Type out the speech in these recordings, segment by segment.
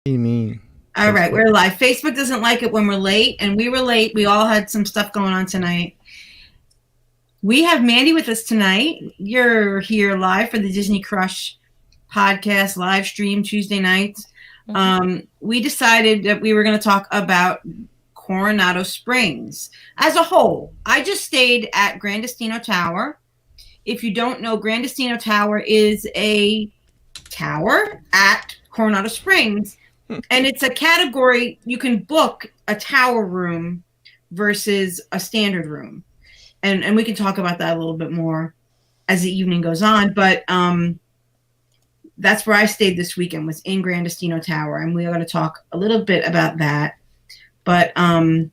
What do you mean? All right, Facebook? we're live. Facebook doesn't like it when we're late, and we were late. We all had some stuff going on tonight. We have Mandie with us tonight. You're here live for the Disney Crush podcast live stream Tuesday nights. We decided that we were going to talk about Coronado Springs as a whole. I just stayed at Gran Destino Tower. If you don't know, Gran Destino Tower is a tower at Coronado Springs. And it's a category, you can book a tower room versus a standard room. And we can talk about that a little bit more as the evening goes on. But that's where I stayed this weekend, was in Gran Destino Tower. And we're going to talk a little bit about that. But Mandie's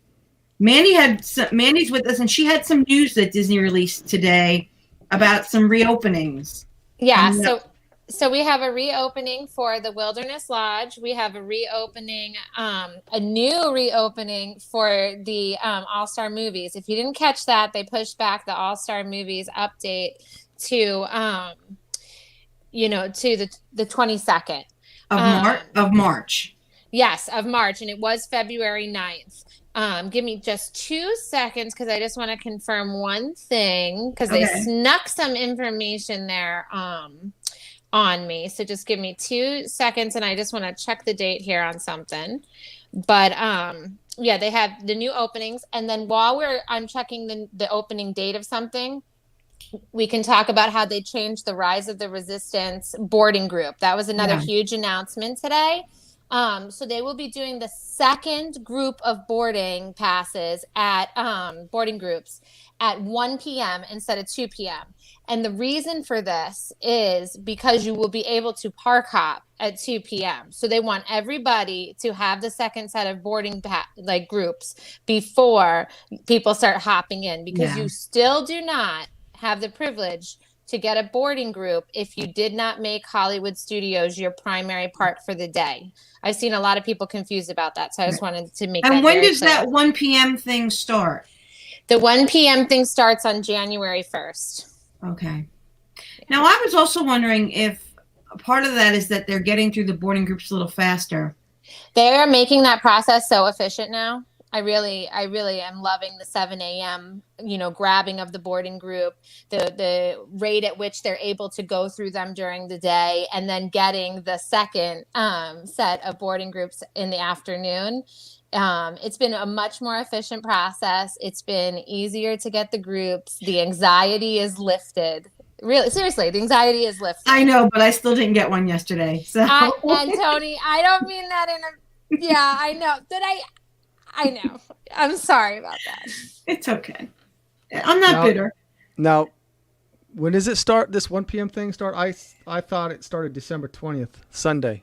with us, and she had some news that Disney released today about some reopenings. Yeah, so we have a reopening for the Wilderness Lodge. We have a reopening, a new reopening for the All-Star Movies. If you didn't catch that, they pushed back the All-Star Movies update to, to the 22nd of March. Yes, of March, and it was February 9th. Give me just 2 seconds because I just want to confirm one thing because they snuck some information there on me. So just give me 2 seconds and I just want to check the date here on something. But yeah, they have the new openings. And then while I'm checking the opening date of something, we can talk about how they changed the Rise of the Resistance boarding group. That was another huge announcement today. So they will be doing the second group of boarding passes at boarding groups at 1 p.m. instead of 2 p.m. And the reason for this is because you will be able to park hop at 2 p.m. So they want everybody to have the second set of boarding groups before people start hopping in, because you still do not have the privilege to get a boarding group if you did not make Hollywood Studios your primary park for the day. I've seen a lot of people confused about that, so I just wanted to make that very clear. And when does that 1 p.m. thing start? The 1 p.m. thing starts on January 1st. Okay. Now, I was also wondering if part of that is that they're getting through the boarding groups a little faster. They are making that process so efficient now. I really am loving the 7 a.m., grabbing of the boarding group, the rate at which they're able to go through them during the day, and then getting the second set of boarding groups in the afternoon. It's been a much more efficient process. It's been easier to get the groups. The anxiety is lifted. Really, seriously, the anxiety is lifted. I know, but I still didn't get one yesterday. So. And Toni, I don't mean that I know. I know. I'm sorry about that. It's okay. I'm not bitter. Now, when does it start? This 1 p.m. thing start? I thought it started December 20th, Sunday.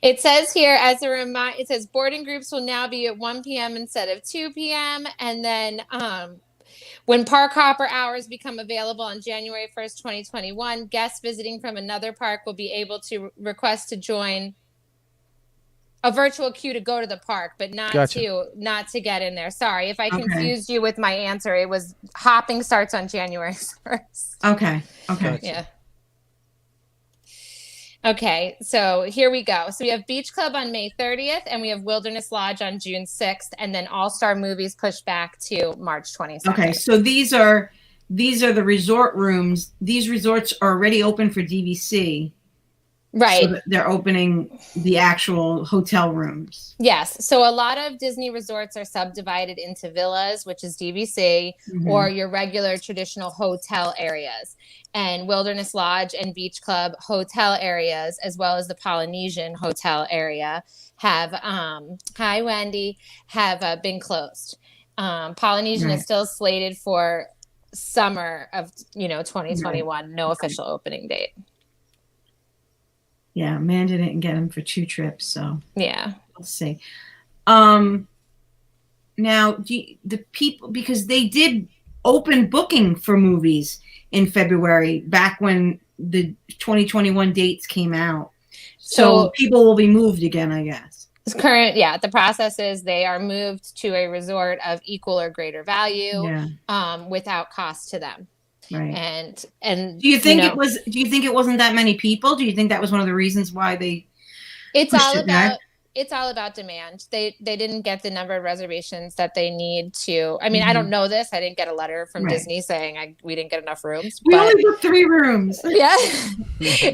It says here as a reminder, it says boarding groups will now be at 1 p.m. instead of 2 p.m. And then when park hopper hours become available on January 1st, 2021, guests visiting from another park will be able to request to join a virtual queue to go to the park, but not to get in there. Sorry if I confused you with my answer. It was hopping starts on January 1st. Okay. Gotcha. Yeah. Okay, so here we go. So we have Beach Club on May 30th, and we have Wilderness Lodge on June 6th, and then All-Star Movies pushed back to March 22nd. Okay, so these are the resort rooms. These resorts are already open for DVC. Right. So they're opening the actual hotel rooms. Yes. So a lot of Disney resorts are subdivided into villas, which is DVC, or your regular traditional hotel areas. And Wilderness Lodge and Beach Club hotel areas, as well as the Polynesian hotel area, have hi Wendy, have been closed. Polynesian is still slated for summer of 2021. No official opening date. Yeah, Amanda didn't get him for 2 trips, so yeah, we'll see. Now, the people, because they did open booking for movies in February, back when the 2021 dates came out. So people will be moved again, I guess. The process is they are moved to a resort of equal or greater value without cost to them. Right. And do you think it wasn't that many people? Do you think that was one of the reasons why they It's all about demand. They didn't get the number of reservations that they need to. I mean, I don't know this. I didn't get a letter from Disney saying we didn't get enough rooms. We only booked 3 rooms. Yeah.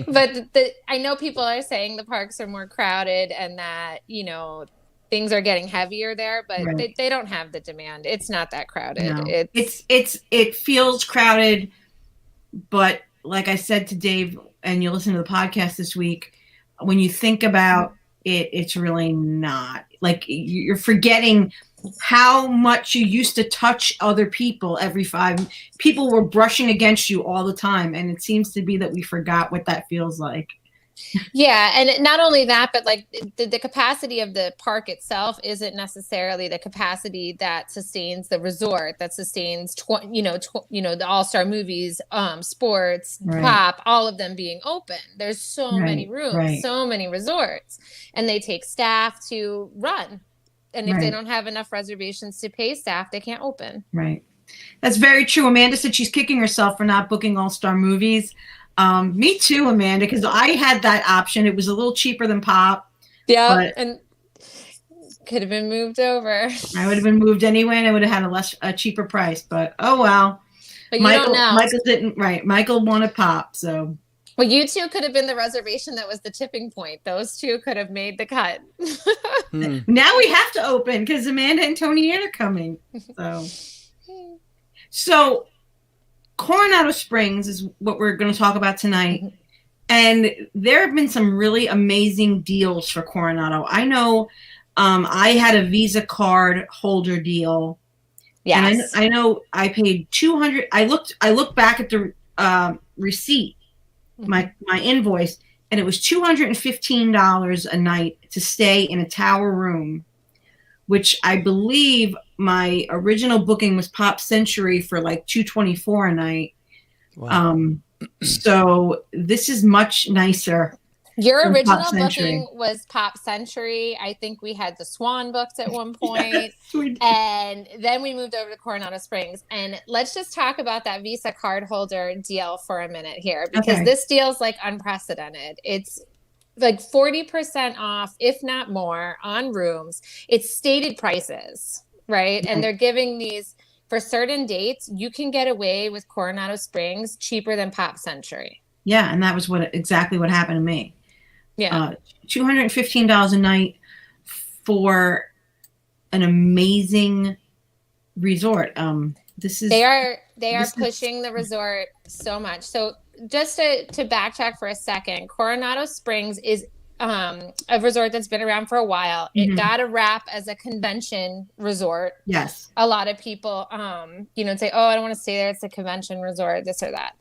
But I know people are saying the parks are more crowded and that, things are getting heavier there, but they don't have the demand. It's not that crowded. No. It feels crowded, but like I said to Dave, and you listen to the podcast this week, when you think about it, it's really not. Like, you're forgetting how much you used to touch other people every 5. People were brushing against you all the time, and it seems to be that we forgot what that feels like. Yeah, and not only that, but like the capacity of the park itself isn't necessarily the capacity that sustains the resort, that sustains the all-star movies, sports, pop, all of them being open. There's so many rooms, so many resorts, and they take staff to run. And if they don't have enough reservations to pay staff, they can't open. Right. That's very true. Amanda said she's kicking herself for not booking all-star movies. Me too, Amanda, because I had that option. It was a little cheaper than Pop. Yeah, and could have been moved over. I would have been moved anyway, and I would have had a cheaper price. But oh well. But you don't know. Michael didn't. Right, Michael wanted Pop, so. Well, you two could have been the reservation that was the tipping point. Those two could have made the cut. Now we have to open because Amanda and Toni-Ann are coming. So. Coronado Springs is what we're going to talk about tonight. And there have been some really amazing deals for Coronado. I know I had a Visa card holder deal. Yes. And I know I paid $200. I looked back at the receipt, my invoice, and it was $215 a night to stay in a tower room, which I believe my original booking was Pop Century for like $224 a night. Wow. So this is much nicer. Your original booking was Pop Century. I think we had the Swan booked at one point. Yes, and then we moved over to Coronado Springs. And let's just talk about that Visa card holder deal for a minute here, because this deal's like unprecedented. It's like 40% off, if not more, on rooms. It's stated prices, right? And they're giving these for certain dates. You can get away with Coronado Springs cheaper than Pop Century. Yeah, and that was exactly what happened to me. Yeah, $215 a night for an amazing resort. They are pushing the resort so much. So just to backtrack for a second, Coronado Springs is a resort that's been around for a while. Mm-hmm. It got a rap as a convention resort. Yes. A lot of people, say, oh, I don't want to stay there. It's a convention resort, this or that.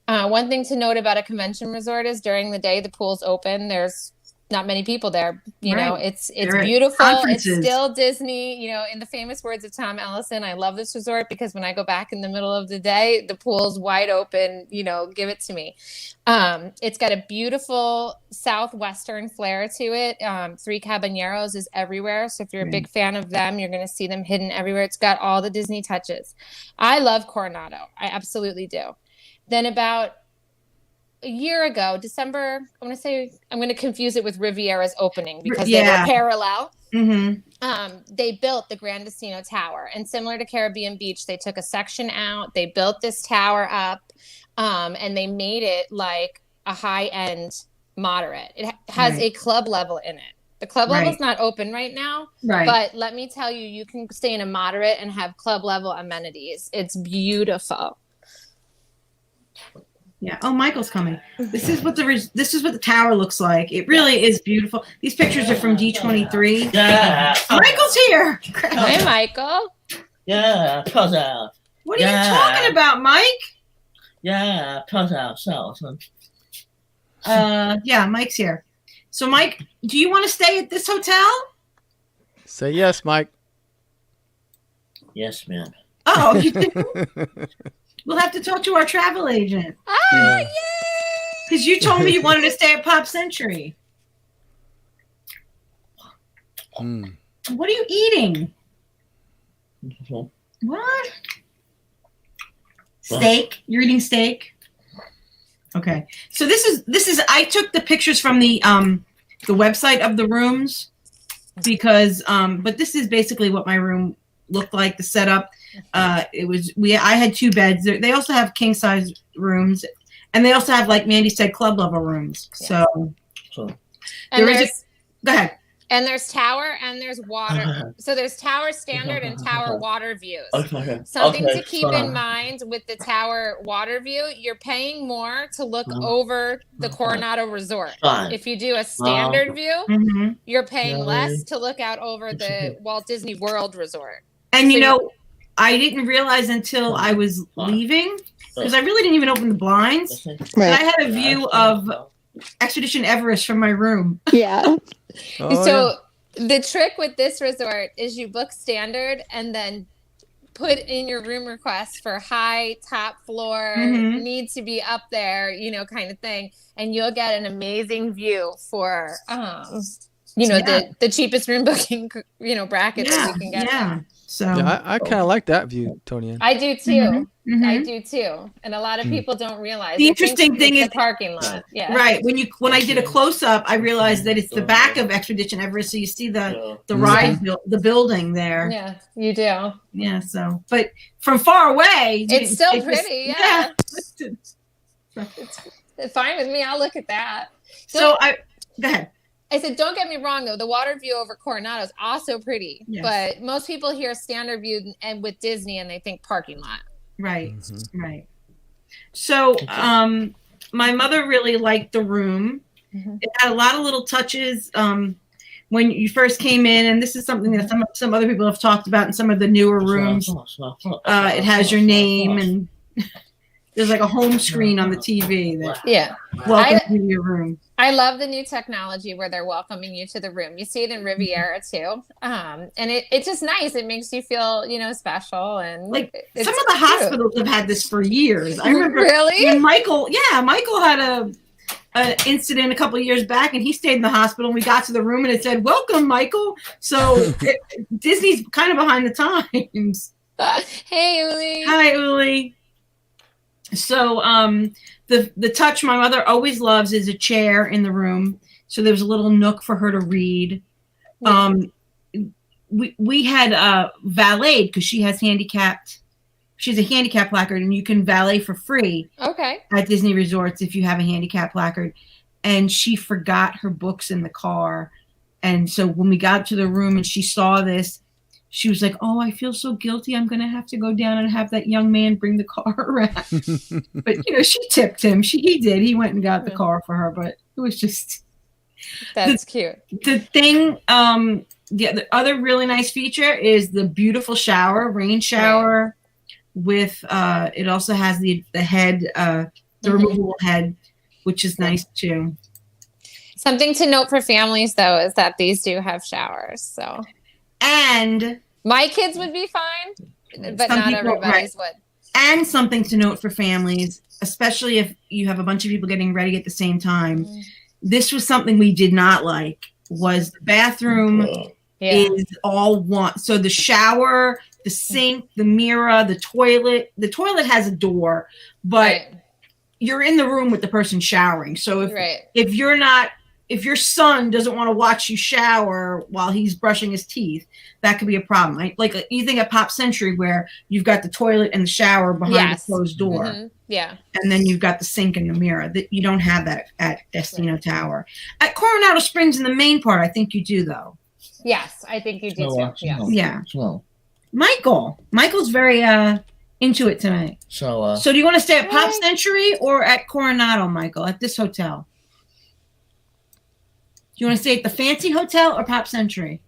One thing to note about a convention resort is during the day, the pool's open. There's not many people there. It's beautiful. It's still Disney, in the famous words of Tom Ellison, I love this resort because when I go back in the middle of the day, the pool's wide open, give it to me. It's got a beautiful southwestern flair to it. Three Caballeros is everywhere. So if you're a big fan of them, you're going to see them hidden everywhere. It's got all the Disney touches. I love Coronado. I absolutely do. Then about a year ago, December, I'm going to confuse it with Riviera's opening because they were parallel. Mm-hmm. They built the Gran Destino Tower, and similar to Caribbean Beach, they took a section out, they built this tower up, and they made it like a high-end moderate. It has a club level in it. The club level is not open right now, but let me tell you, you can stay in a moderate and have club level amenities. It's beautiful. Yeah. Oh, Michael's coming. This is what the tower looks like. It really is beautiful. These pictures are from D23. Yeah. Michael's here. Hey, Michael. Yeah. Pause out. What are you talking about, Mike? Yeah. Pause out. So. Yeah, Mike's here. So, Mike, do you want to stay at this hotel? Say yes, Mike. Yes, ma'am. Oh, you do? We'll have to talk to our travel agent. Oh, yay! Because you told me you wanted to stay at Pop Century. What are you eating? What? Steak? You're eating steak? Okay. So this is I took the pictures from the website of the rooms because but this is basically what my room looked like, the setup. I had 2 beds. They also have king size rooms, and they also have, like Mandie said, club level rooms. Yeah. So And go ahead. And there's tower and there's water. So there's tower standard and tower water views. Something to keep in mind with the tower water view, you're paying more to look over the Coronado Resort. If you do a standard view, you're paying less to look out over the Walt Disney World Resort. And I didn't realize until I was leaving, because I really didn't even open the blinds. Right. And I had a view of Expedition Everest from my room. Yeah. So the trick with this resort is you book standard and then put in your room request for high, top floor, needs to be up there, kind of thing. And you'll get an amazing view for, the cheapest room booking, bracket that you can get. Yeah. So I kind of like that view, Toni-Ann. I do too. I do too. And a lot of people don't realize. The interesting thing is the parking lot. Yeah. Right. When I did a close up, I realized that it's the back of Expedition Everest, so you see the ride, the building there. Yeah, you do. Yeah. So, but from far away, it's still pretty. Yeah. It's fine with me. I'll look at that. Go ahead. I said, don't get me wrong, though. The water view over Coronado is also pretty. Yes. But most people hear standard view and with Disney and they think parking lot. Right. Right. So my mother really liked the room. It had a lot of little touches when you first came in. And this is something that some other people have talked about in some of the newer rooms. It has your name and there's like a home screen on the TV that welcomes you to your room. I love the new technology where they're welcoming you to the room. You see it in Riviera too. And it's just nice. It makes you feel, special. And like some of the hospitals have had this for years. I remember really? When Michael had an incident a couple of years back and he stayed in the hospital and we got to the room and it said, "Welcome, Michael." So Disney's kind of behind the times. Hey, Uli. Hi, Uli. So the touch my mother always loves is a chair in the room. So there was a little nook for her to read. We had valeted because she has she's a handicap placard and you can valet for free. Okay. At Disney resorts if you have a handicap placard. And she forgot her books in the car. And so when we got to the room and she saw this, she was like, "Oh, I feel so guilty. I'm going to have to go down and have that young man bring the car around." But, she tipped him. He did. He went and got the car for her. But it was just. That's cute. The thing, the other really nice feature is the beautiful rain shower with, it also has the head, the removable head, which is nice too. Something to note for families, though, is that these do have showers. So. And my kids would be fine, but not everybody's would. And something to note for families, especially if you have a bunch of people getting ready at the same time. This was something we did not like, was the bathroom is all one. So the shower, the sink, the mirror, the toilet. The toilet has a door, but you're in the room with the person showering. So if your son doesn't want to watch you shower while he's brushing his teeth, that could be a problem. Like you think of Pop Century where you've got the toilet and the shower behind the closed door. Yeah. And then you've got the sink and the mirror. You don't have that at Destino Tower. At Coronado Springs in the main part, I think you do, though. Yes, I think you do too. Yeah. Michael's very into it tonight. So do you want to stay at Pop Century or at Coronado, Michael, at this hotel? Do you want to stay at the fancy hotel or Pop Century?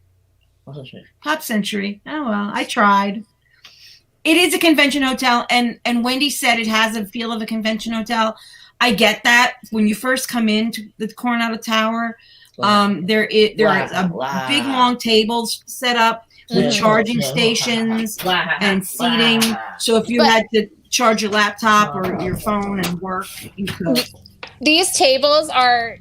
Pop Century. Oh, well, I tried. It is a convention hotel, and Wendy said it has a feel of a convention hotel. I get that. When you first come into the Coronado Tower, there are big, long tables set up with charging stations and seating. So if you had to charge your laptop or your phone and work, you could. These tables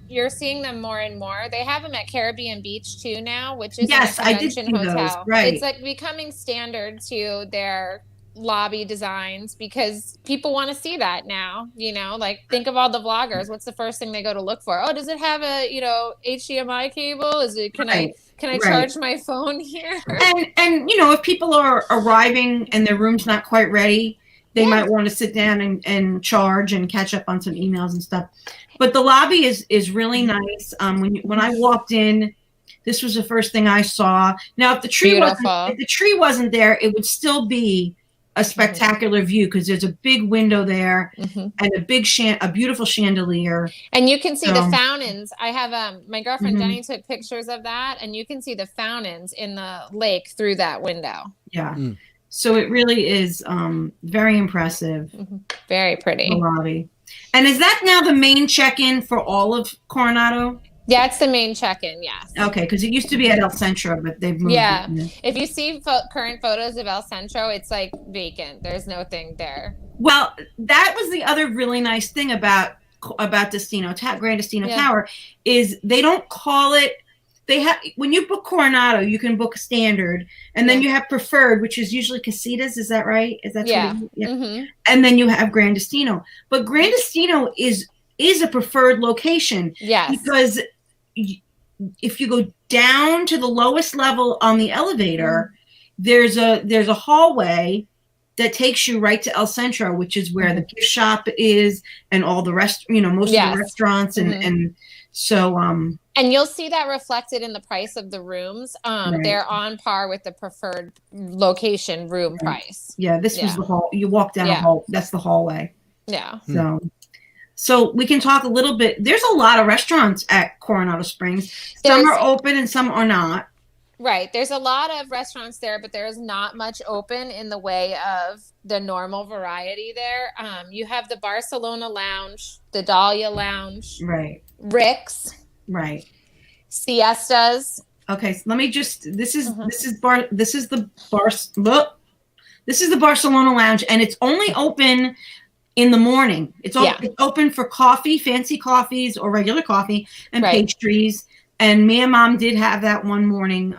you're seeing them more and more. They have them at Caribbean Beach too now, which is a convention hotel. Those, right. It's like becoming standard to their lobby designs because people want to see that now, like think of all the vloggers. What's the first thing they go to look for? Oh, does it have a, HDMI cable? Can I charge my phone here? And if people are arriving and their room's not quite ready, they might want to sit down and charge and catch up on some emails and stuff. But the lobby is really nice. When I walked in, this was the first thing I saw. Now, if the tree wasn't there, it would still be a spectacular view because there's a big window there and a beautiful chandelier. And you can see the fountains. I have my girlfriend Jenny took pictures of that, and you can see the fountains in the lake through that window. Yeah. So it really is very impressive. Very pretty. The lobby. And is that now the main check-in for all of Coronado? Yeah, it's the main check-in, yes. Okay, because it used to be at El Centro, but they've moved. Yeah, if you see current photos of El Centro, it's like vacant. There's no thing there. Well, that was the other really nice thing about Gran Destino Tower is they don't call it. They have when you book Coronado, you can book standard, and then you have preferred, which is usually casitas. Is that right? Is that And then you have Gran Destino, but Gran Destino is a preferred location. Yes, because if you go down to the lowest level on the elevator, there's a hallway that takes you right to El Centro, which is where the gift shop is and all the most of the restaurants and so and you'll see that reflected in the price of the rooms. They're on par with the preferred location room price. Yeah, this was the hall. You walk down a hall. That's the hallway. Yeah. So we can talk a little bit. There's a lot of restaurants at Coronado Springs. Some are open and some are not. Right. There's a lot of restaurants there, but there's not much open in the way of the normal variety there. You have the Barcelona Lounge, the Dahlia Lounge. Right. Rick's. Right. Siestas. Okay, so let me just this is the Barcelona Lounge, and it's only open in the morning. It's open for coffee, fancy coffees or regular coffee and pastries. And me and Mom did have that one morning.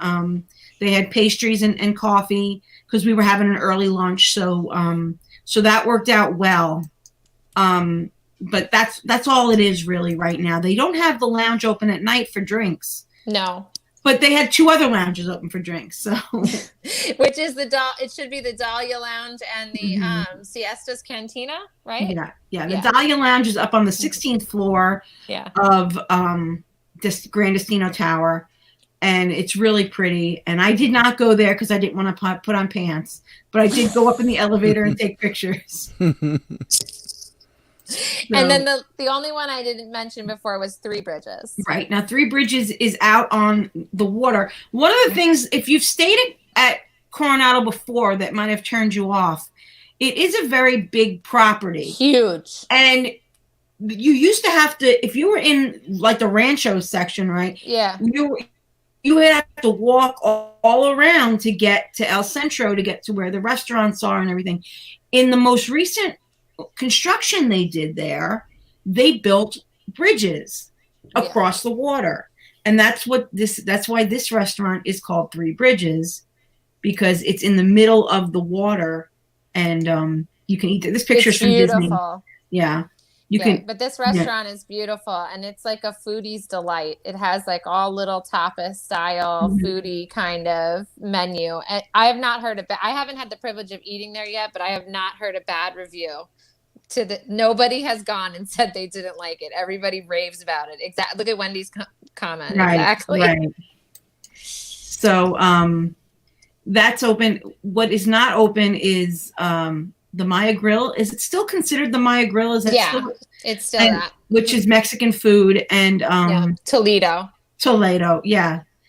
They had pastries and coffee because we were having an early lunch. So that worked out well. But that's all it is really right now. They don't have the lounge open at night for drinks. No. But they had two other lounges open for drinks. So which is it should be the Dahlia Lounge and the Siestas Cantina, right? Yeah. The Dahlia Lounge is up on the 16th floor of this Gran Destino Tower. And it's really pretty. And I did not go there because I didn't want to put on pants. But I did go up in the elevator and take pictures. And then the only one I didn't mention before was Three Bridges. Right. Now, Three Bridges is out on the water. One of the things, if you've stayed at Coronado before that might have turned you off, it is a very big property. Huge. And you used to have to, if you were in like the Rancho section, right? Yeah. You would have to walk all around to get to El Centro, to get to where the restaurants are and everything. In the most recent construction they did there, they built bridges across the water, and that's why this restaurant is called Three Bridges, because it's in the middle of the water, and you can eat this picture's from Disney. But this restaurant is beautiful, and it's like a foodie's delight. It has like all little tapas style foodie kind of menu. And I have not heard I haven't had the privilege of eating there yet, but I have not heard a bad review. Nobody has gone and said they didn't like it. Everybody raves about it. Exactly. Look at Wendy's comment. Right, exactly. Right. So that's open. What is not open is the Maya Grill. Is it still considered the Maya Grill? Is it it's still that. Which is Mexican food and Toledo,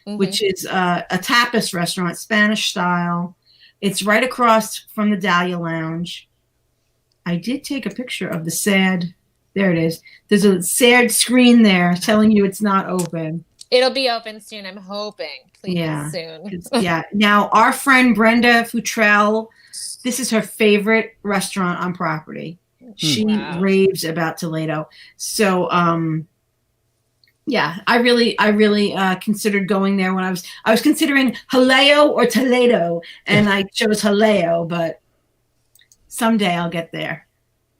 which is a tapas restaurant, Spanish style. It's right across from the Dahlia Lounge. I did take a picture of the sad. There it is. There's a sad screen there telling you it's not open. It'll be open soon. I'm hoping. Please soon. Now, our friend Brenda Futrell, this is her favorite restaurant on property. She raves about Toledo. So, I really considered going there when I was considering Jaleo or Toledo, and I chose Jaleo, but Someday I'll get there.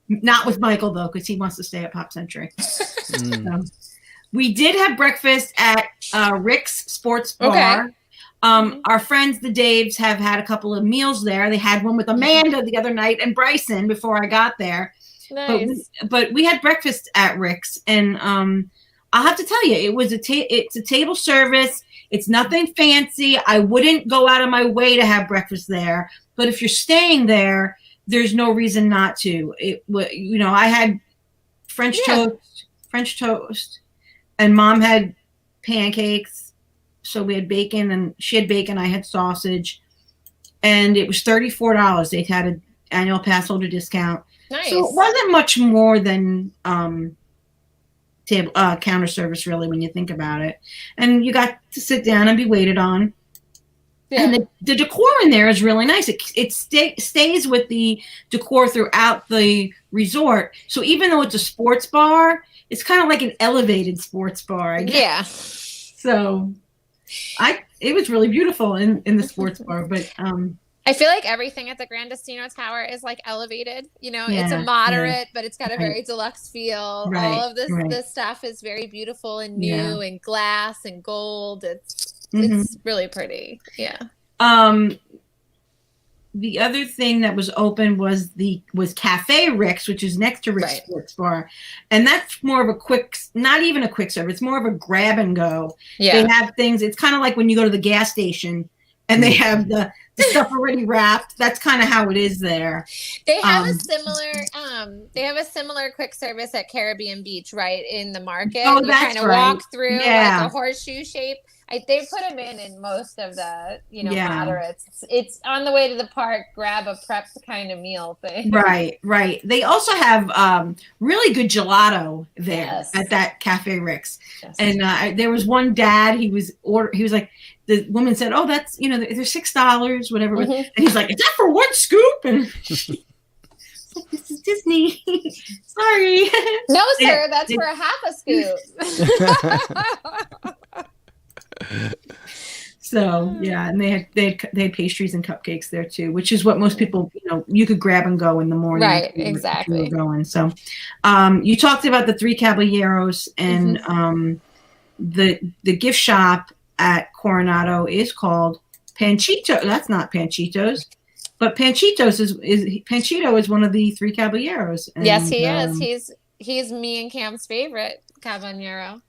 Not with Michael though, because he wants to stay at Pop Century. So, we did have breakfast at Rick's Sports Bar. Okay. Our friends, the Daves, have had a couple of meals there. They had one with Amanda the other night and Bryson before I got there. Nice. But we had breakfast at Rick's, and I'll have to tell you, it's a table service. It's nothing fancy. I wouldn't go out of my way to have breakfast there, but if you're staying there, there's no reason not to. I had French toast, and Mom had pancakes. So we had bacon, and she had bacon. I had sausage, and it was $34. They had an annual pass holder discount. Nice. So it wasn't much more than table counter service, really, when you think about it. And you got to sit down and be waited on. Yeah. And the decor in there is really nice. It stays with the decor throughout the resort. So even though it's a sports bar, it's kind of like an elevated sports bar, I guess. Yeah. So it was really beautiful in the sports bar, but I feel like everything at the Gran Destino Tower is like elevated. It's a moderate, but it's got a very deluxe feel. Right, all of this stuff is very beautiful and new and glass and gold. It's really pretty. Yeah. The other thing that was open was Cafe Rick's, which is next to Rick's Sports Bar, and that's more of not even a quick serve. It's more of a grab and go. Yeah. They have things. It's kind of like when you go to the gas station and they have the stuff already wrapped. That's kind of how it is there. They have a similar quick service at Caribbean Beach, right in the market. Oh, you that's kind of walk through like a horseshoe shape. They put them in most of the moderates. It's on the way to the park, grab a prep kind of meal thing. Right. They also have really good gelato there at that Cafe Rick's. Yes. And there was one dad. He was like, the woman said, "Oh, that's they're $6, whatever." Mm-hmm. And he's like, "Is that for one scoop?" And like, this is Disney. Sorry. No, sir, that's for a half a scoop. So and they had pastries and cupcakes there too, which is what most people you could grab and go in the morning. Right, exactly. If you were going. So, you talked about the Three Caballeros and the gift shop at Coronado is called Panchito. That's not Panchitos, but Panchitos is Panchito is one of the Three Caballeros. And, yes, he is. He's me and Cam's favorite Caballero.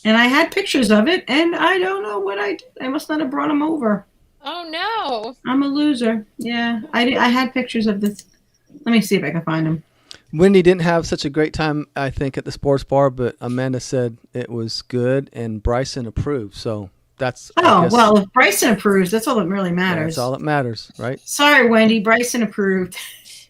And I had pictures of it, and I don't know what I did. I must not have brought them over. Oh, no. I'm a loser. Yeah, I had pictures of this. Let me see if I can find them. Wendy didn't have such a great time, I think, at the sports bar, but Amanda said it was good, and Bryson approved. So that's... well, if Bryson approves, that's all that really matters. That's all that matters, right? Sorry, Wendy. Bryson approved.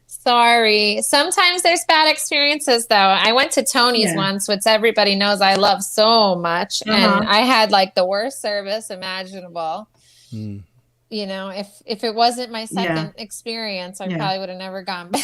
Sorry. Sometimes there's bad experiences, though. I went to Tony's once, which everybody knows I love so much. And I had like the worst service imaginable. If it wasn't my second experience, I probably would have never gone back.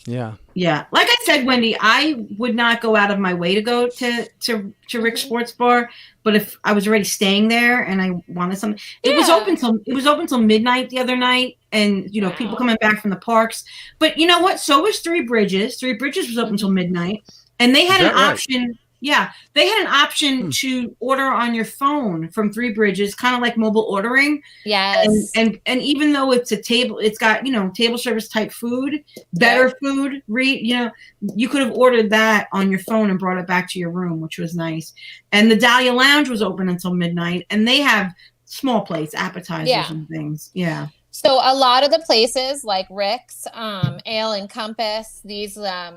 Yeah. Like I said, Wendy, I would not go out of my way to go to Rick's Sports Bar, but if I was already staying there and I wanted something, it was open till midnight the other night, and people coming back from the parks. But you know what? So was Three Bridges. Three Bridges was open till midnight, and they had an option. Yeah, they had an option to order on your phone from Three Bridges, kind of like mobile ordering. Yes. And even though it's a table, it's got, table service type food, better food, you could have ordered that on your phone and brought it back to your room, which was nice. And the Dahlia Lounge was open until midnight, and they have small plates, appetizers and things. Yeah. So a lot of the places like Rick's, Ale and Compass, these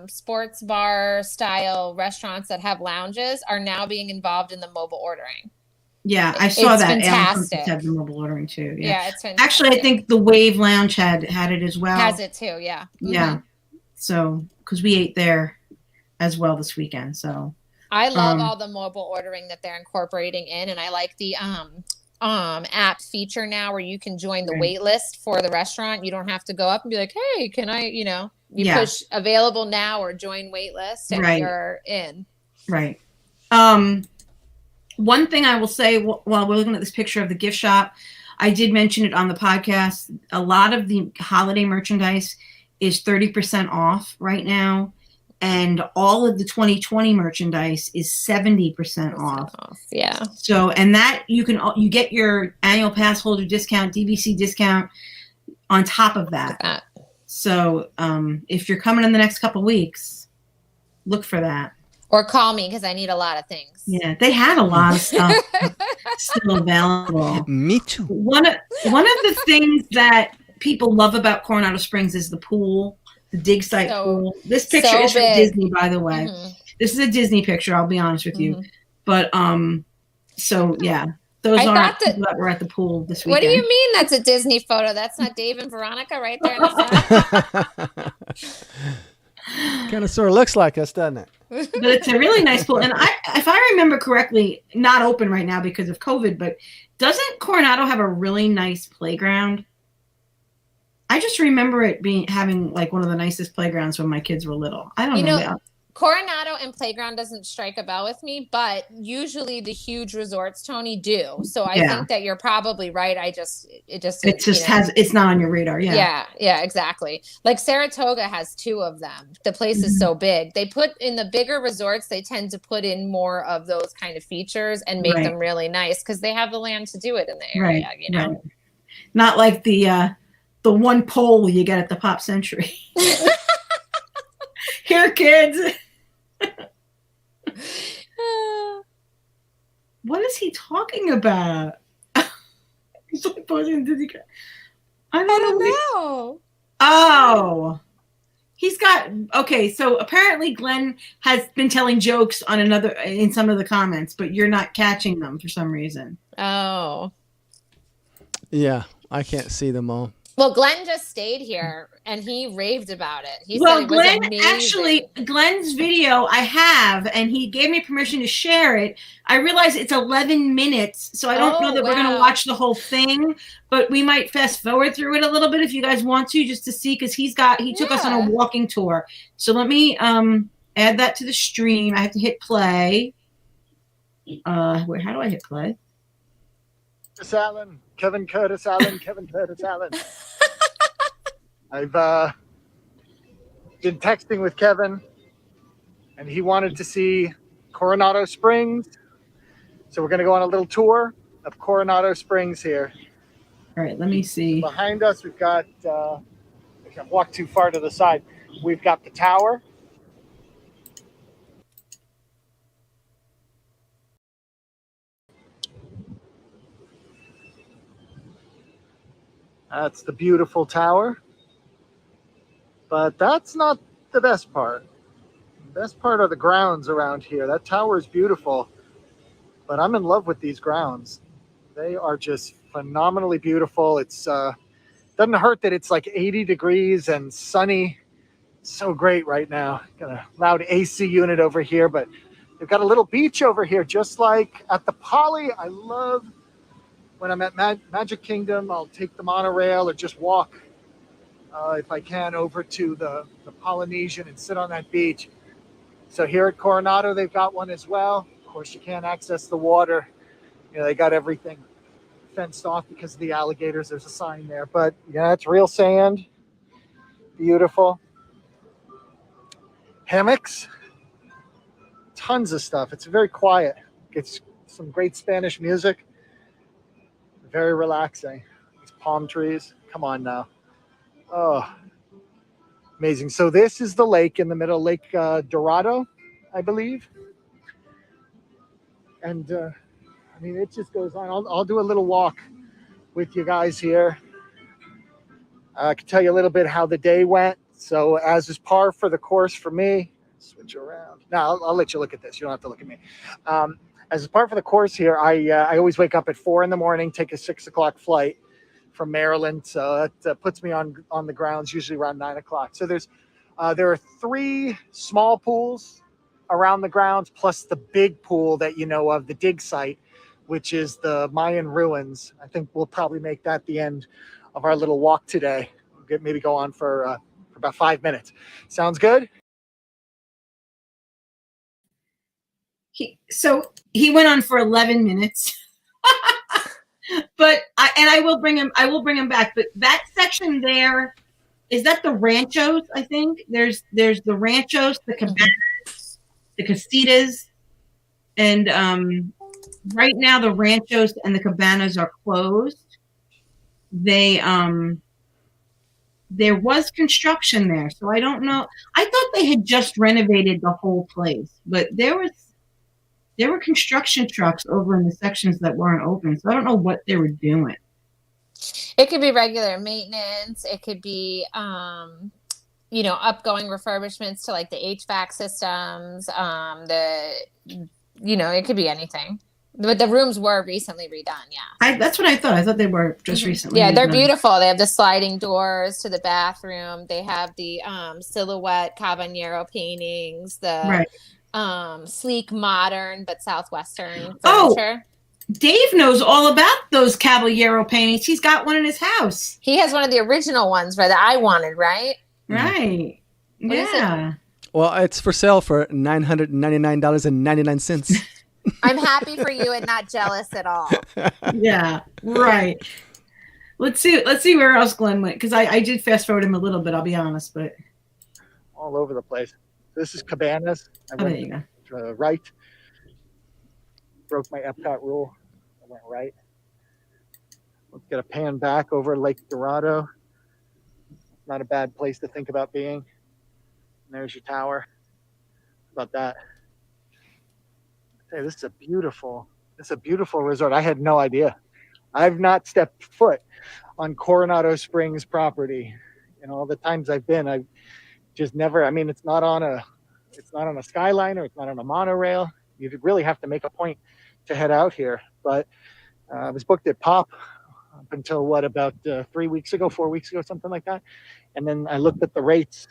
sports bar style restaurants that have lounges are now being involved in the mobile ordering. Yeah, I saw that. Fantastic. Ale and Compass had the mobile ordering too. Yeah, it's fantastic. Actually, I think the Wave Lounge had it as well. Has it too? Yeah. Mm-hmm. Yeah. So because we ate there as well this weekend, so I love all the mobile ordering that they're incorporating in, and I like the app feature now where you can join the wait list for the restaurant. You don't have to go up and be like, hey, can I, push available now or join wait list and you're in. Right. One thing I will say while we're looking at this picture of the gift shop, I did mention it on the podcast. A lot of the holiday merchandise is 30% off right now. And all of the 2020 merchandise is 70% off. Yeah. So, and that you get your annual pass holder discount, DVC discount on top of that. So, if you're coming in the next couple weeks, look for that. Or call me because I need a lot of things. Yeah, they had a lot of stuff still available. Me too. One of the things that people love about Coronado Springs is the pool. The dig site pool. This picture is from Disney, by the way. Mm-hmm. This is a Disney picture. I'll be honest with you, but so yeah, those are people that were at the pool this weekend. What do you mean that's a Disney photo? That's not Dave and Veronica right there in the front. Kind of sort of looks like us, doesn't it? But it's a really nice pool, and if I remember correctly, not open right now because of COVID. But doesn't Coronado have a really nice playground? I just remember it having like one of the nicest playgrounds when my kids were little. I don't know. Coronado and playground doesn't strike a bell with me, but usually the huge resorts, Tony, do. So I think that you're probably right. It's not on your radar. Yeah. Yeah, exactly. Like Saratoga has 2 of them. The place is so big. They put in the bigger resorts, they tend to put in more of those kind of features and make them really nice because they have the land to do it in the area, you know. Right. Not like the one pole you get at the Pop Century. Here, kids. What is he talking about? He's like posing Disney. I don't know. Oh, he's got okay. So apparently, Glenn has been telling jokes in some of the comments, but you're not catching them for some reason. Oh, yeah, I can't see them all. Well, Glenn just stayed here and he raved about it. He said it was amazing. Glenn's video I have, and he gave me permission to share it. I realize it's 11 minutes, so I don't know that we're going to watch the whole thing, but we might fast forward through it a little bit if you guys want to, just to see, because he took us on a walking tour. So let me add that to the stream. I have to hit play. How do I hit play? Curtis Allen, Kevin Curtis Allen, Kevin Curtis Allen. I've been texting with Kevin, and he wanted to see Coronado Springs. So we're going to go on a little tour of Coronado Springs here. All right, let me see. Behind us, we've got, I can't walk too far to the side. We've got the tower. That's the beautiful tower. But that's not the best part. The best part are the grounds around here. That tower is beautiful, but I'm in love with these grounds. They are just phenomenally beautiful. It's doesn't hurt that it's like 80 degrees and sunny. It's so great right now. Got a loud AC unit over here, but they've got a little beach over here, just like at the Poly. I love when I'm at Magic Kingdom, I'll take the monorail or just walk, if I can, over to the Polynesian and sit on that beach. So here at Coronado, they've got one as well. Of course, you can't access the water. You know, they got everything fenced off because of the alligators. There's a sign there. But, yeah, it's real sand. Beautiful. Hammocks. Tons of stuff. It's very quiet. Gets some great Spanish music. Very relaxing. These palm trees. Come on now. Oh, amazing. So this is the lake in the middle, Lake Dorado, I believe. And I mean, it just goes on. I'll do a little walk with you guys here. I can tell you a little bit how the day went. So as is par for the course for me, switch around. Now I'll let you look at this. You don't have to look at me. As a part for the course here, I always wake up at 4 a.m, take a 6 o'clock flight from Maryland. So that puts me on the grounds usually around 9 o'clock. So there are 3 small pools around the grounds, plus the big pool that you know of, the dig site, which is the Mayan ruins. I think we'll probably make that the end of our little walk today. We'll maybe go on for about 5 minutes. Sounds good? He went on for 11 minutes, but I will bring him back. But that section there is that the Ranchos? I think there's the Ranchos, the Cabanas, the Casitas, and right now the Ranchos and the Cabanas are closed. There was construction there, so I don't know. I thought they had just renovated the whole place, but there were construction trucks over in the sections that weren't open, so I don't know what they were doing. It could be regular maintenance. It could be, upgoing refurbishments to like the HVAC systems. It could be anything. But the rooms were recently redone. Yeah, That's what I thought. I thought they were just recently. Yeah, they're beautiful. They have the sliding doors to the bathroom. They have the silhouette Caballero paintings. The sleek, modern but southwestern furniture. Dave knows all about those Caballero paintings. He's got one in his house. He has one of the original ones that I wanted, right? Right. Yeah. Well, it's for sale for $999.99. I'm happy for you and not jealous at all. Yeah, right. Let's see where else Glenn went, because I did fast forward him a little bit, I'll be honest, but All over the place. This is Cabanas. there you go. To the right. Broke my Epcot rule. I went right. Let's get a pan back over Lake Dorado. Not a bad place to think about being. And there's your tower. How about that? Hey, this is a beautiful resort. I had no idea. I've not stepped foot on Coronado Springs property. All the times I've been, I've just never. I mean, it's not on a Skyliner. It's not on a monorail. You really have to make a point to head out here. But I was booked at Pop up until about 4 weeks ago, something like that. And then I looked at the rates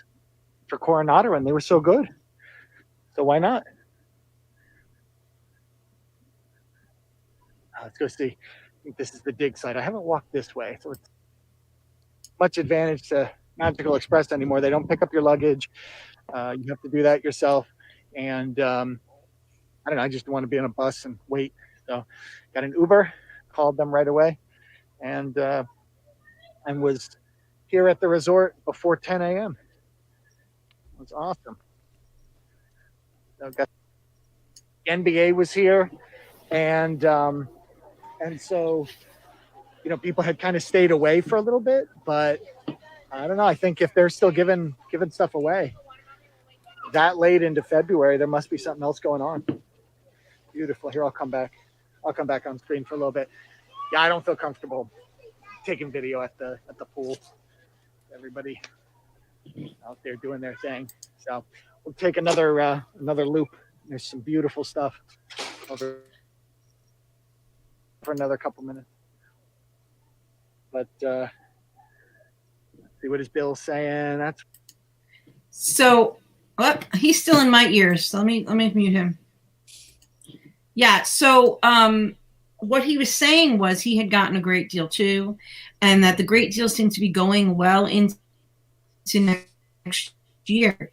for Coronado, and they were so good. So why not? Let's go see. I think this is the dig site. I haven't walked this way, so it's much advantage to Magical Express anymore. They don't pick up your luggage. You have to do that yourself. And I don't know. I just want to be on a bus and wait. So got an Uber, called them right away, and was here at the resort before 10 a.m. It was awesome. So got the NBA was here, and so, people had kind of stayed away for a little bit, but I don't know. I think if they're still giving stuff away that late into February, there must be something else going on. Beautiful. Here, I'll come back on screen for a little bit. Yeah, I don't feel comfortable taking video at the pool. Everybody out there doing their thing. So we'll take another loop. There's some beautiful stuff over for another couple minutes. But let's see what is Bill saying. That's so he's still in my ears. So let me mute him. Yeah, so what he was saying was he had gotten a great deal too, and that the great deal seemed to be going well into next year.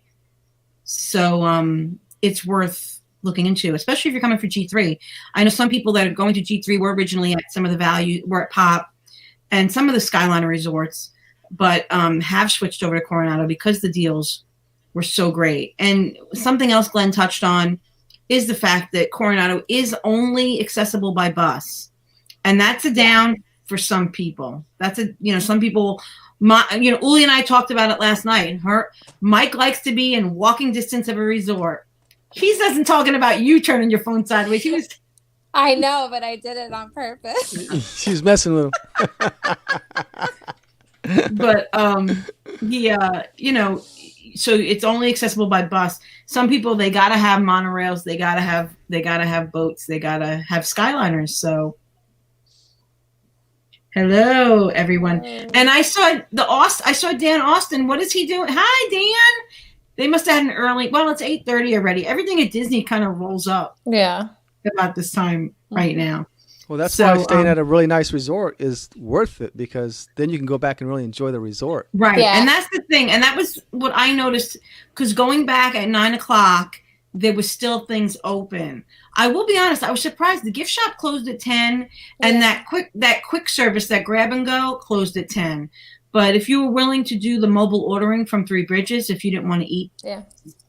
So it's worth looking into, especially if you're coming for G3. I know some people that are going to G3 were originally at some of the value, were at Pop and some of the Skyliner resorts, but have switched over to Coronado because the deals were so great. And something else Glenn touched on is the fact that Coronado is only accessible by bus. And that's a down for some people. That's some people, Uli and I talked about it last night. Mike likes to be in walking distance of a resort. He wasn't talking about you turning your phone sideways. He was. I know, but I did it on purpose. She's messing with him. But so it's only accessible by bus. Some people, they gotta have monorails, they gotta have boats, they gotta have Skyliners. So hello everyone. And I saw Dan Austin. What is he doing? Hi Dan. They must have had an early, it's 8:30 already. Everything at Disney kind of rolls up. Yeah. About this time right now. Well, that's why staying at a really nice resort is worth it, because then you can go back and really enjoy the resort. Right. Yeah. And that's the thing. And that was what I noticed, because going back at 9:00, there was still things open. I will be honest, I was surprised. The gift shop closed at 10, and that quick service, that grab and go, closed at 10. But if you were willing to do the mobile ordering from Three Bridges, if you didn't want to eat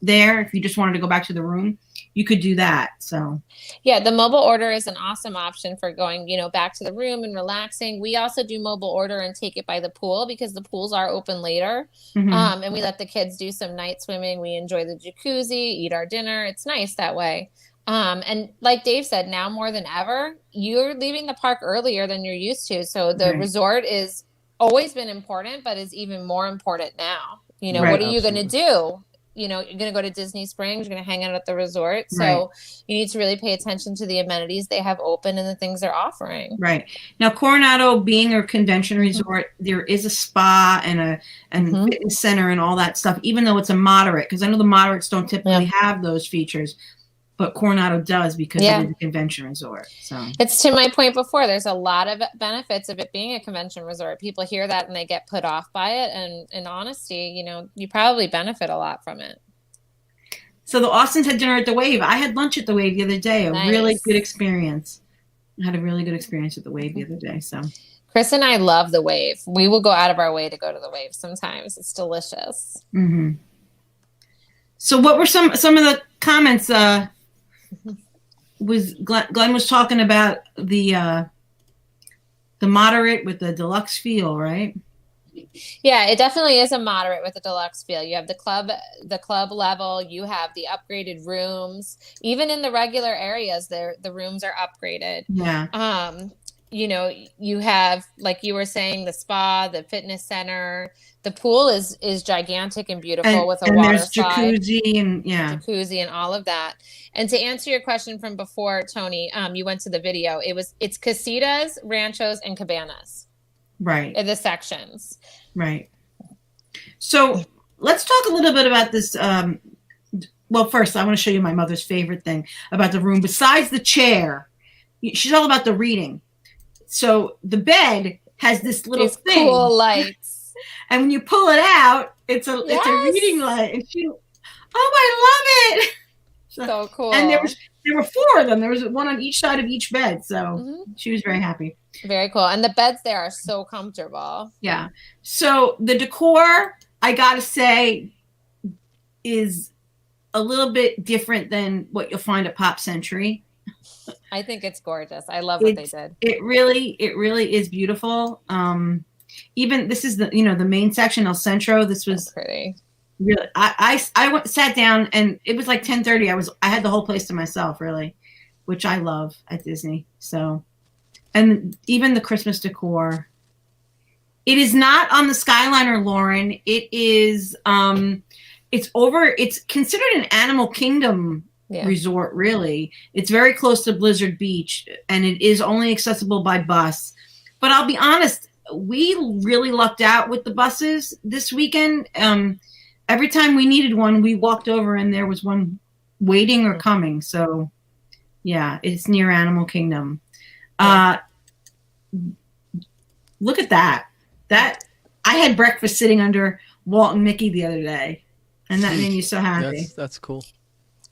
there, if you just wanted to go back to the room, you could do that. So yeah, the mobile order is an awesome option for going, back to the room and relaxing. We also do mobile order and take it by the pool because the pools are open later. And we let the kids do some night swimming. We enjoy the jacuzzi, eat our dinner. It's nice that way. And like Dave said, now more than ever, you're leaving the park earlier than you're used to. So the resort is always been important, but is even more important now. What are you going to do? You're going to go to Disney Springs, you're going to hang out at the resort. So you need to really pay attention to the amenities they have open and the things they're offering. Right. Now, Coronado being a convention resort, there is a spa and a fitness center and all that stuff, even though it's a moderate, because I know the moderates don't typically have those features. But Coronado does because it is a convention resort. So it's to my point before. There's a lot of benefits of it being a convention resort. People hear that and they get put off by it. And in honesty, you probably benefit a lot from it. So the Austins had dinner at the Wave. I had lunch at the Wave the other day. A really good experience. I had a really good experience at the Wave the other day. So Chris and I love the Wave. We will go out of our way to go to the Wave sometimes. It's delicious. So what were some of the comments? Was Glenn was talking about the moderate with the deluxe feel, right? Yeah, it definitely is a moderate with a deluxe feel. You have the club level, you have the upgraded rooms. Even in the regular areas, the rooms are upgraded. Yeah. You have, like you were saying, the spa, the fitness center. The pool is gigantic and beautiful with a water slide. Jacuzzi and all of that. And to answer your question from before, Toni, you went to the video. It's casitas, ranchos, and cabanas. Right. In the sections. Right. So let's talk a little bit about this. Well, first, I want to show you my mother's favorite thing about the room. Besides the chair, she's all about the reading. So the bed has this little thing. Cool lights. And when you pull it out, it's a reading light. And I love it. So cool. And there were 4 of them. There was one on each side of each bed. So she was very happy. Very cool. And the beds there are so comfortable. Yeah. So the decor, I got to say, is a little bit different than what you'll find at Pop Century. I think it's gorgeous. I love what they did. It really is beautiful. Even this is the main section, El Centro. This was pretty. Really, sat down and it was like 10:30. I had the whole place to myself, really, which I love at Disney. So, and even the Christmas decor. It is not on the Skyliner, Lauren. It is. It's considered an Animal Kingdom resort, really. It's very close to Blizzard Beach, and it is only accessible by bus. But I'll be honest, we really lucked out with the buses this weekend. Every time we needed one, we walked over and there was one waiting or coming. So, yeah, it's near Animal Kingdom. Look at that. I had breakfast sitting under Walt and Mickey the other day, and that made me so happy. That's cool.